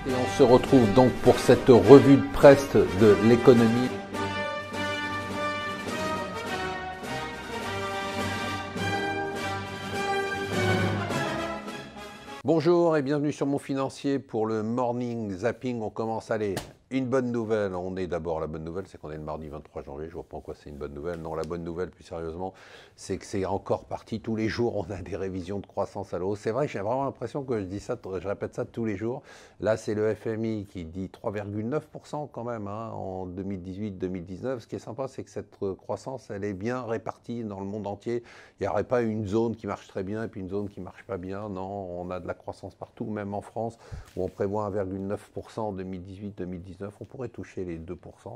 Et on se retrouve donc pour cette revue de presse de l'économie. Bonjour et bienvenue sur Mon Financier pour le Morning Zapping. On commence, allez, une bonne nouvelle. On est d'abord, la bonne nouvelle, c'est qu'on est le mardi 23 janvier. Je vois pas en quoi c'est une bonne nouvelle. Non, la bonne nouvelle, plus sérieusement, c'est que c'est encore parti. Tous les jours, on a des révisions de croissance à la hausse. C'est vrai, j'ai vraiment l'impression que je dis ça, je répète ça tous les jours. Là, c'est le FMI qui dit 3,9% quand même en 2018-2019. Ce qui est sympa, c'est que cette croissance, elle est bien répartie dans le monde entier. Il n'y aurait pas une zone qui marche très bien et puis une zone qui marche pas bien. Non, on a de la croissance partout, même en France, où on prévoit 1,9% en 2018-2019. On pourrait toucher les 2%,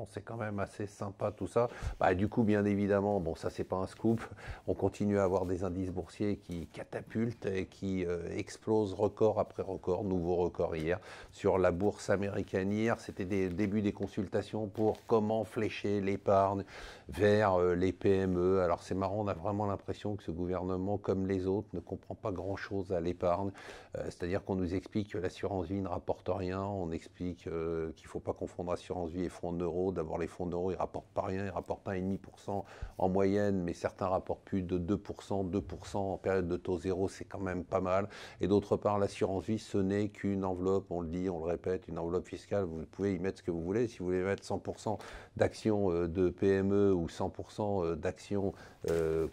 c'est quand même assez sympa tout ça. Du coup, bien évidemment, bon, ça c'est pas un scoop, on continue à avoir des indices boursiers qui catapultent et qui explosent record après record, nouveau record hier sur la bourse américaine. Hier, c'était des débuts des consultations pour comment flécher l'épargne vers les PME. Alors c'est marrant, on a vraiment l'impression que ce gouvernement, comme les autres, ne comprend pas grand-chose à l'épargne. C'est-à-dire qu'on nous explique que l'assurance vie ne rapporte rien, on explique qu'il ne faut pas confondre assurance vie et fonds d'euros. D'abord, les fonds d'euros, ils ne rapportent pas rien, ils rapportent 1,5% en moyenne, mais certains rapportent plus de 2%. 2% en période de taux zéro, c'est quand même pas mal. Et d'autre part, l'assurance vie, ce n'est qu'une enveloppe, on le dit, on le répète, une enveloppe fiscale. Vous pouvez y mettre ce que vous voulez. Si vous voulez mettre 100% d'actions de PME ou 100% d'actions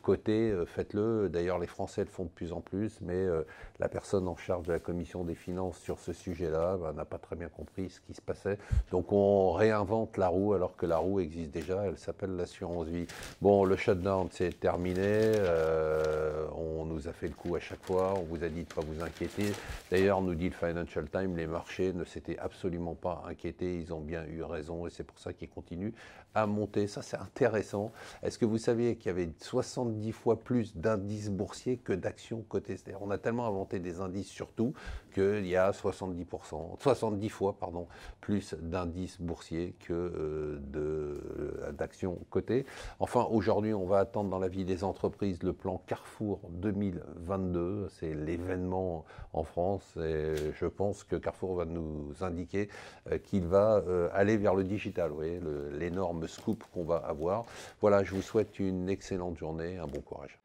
cotées, faites-le. D'ailleurs, les Français le font de plus en plus, mais la personne en charge de la commission des finances sur ce sujet-là n'a pas très bien compris ce qui se passait. Donc on réinvente la roue alors que la roue existe déjà, elle s'appelle l'assurance vie. Bon, le shutdown c'est terminé, on nous a fait le coup à chaque fois, on vous a dit de ne pas vous inquiéter. D'ailleurs, nous dit le Financial Times, les marchés ne s'étaient absolument pas inquiétés, ils ont bien eu raison et c'est pour ça qu'ils continuent à monter. Ça c'est intéressant. Est-ce que vous saviez qu'il y avait 70 fois plus d'indices boursiers que d'actions cotées? C'est-à-dire on a tellement inventé des indices surtout qu'il y a 70 fois plus d'indices boursiers que d'actions cotées. Enfin, aujourd'hui, on va attendre dans la vie des entreprises le plan Carrefour 2022. C'est l'événement en France et je pense que Carrefour va nous indiquer qu'il va aller vers le digital. Vous voyez, l'énorme scoop qu'on va avoir. Voilà, je vous souhaite une excellente journée, un bon courage.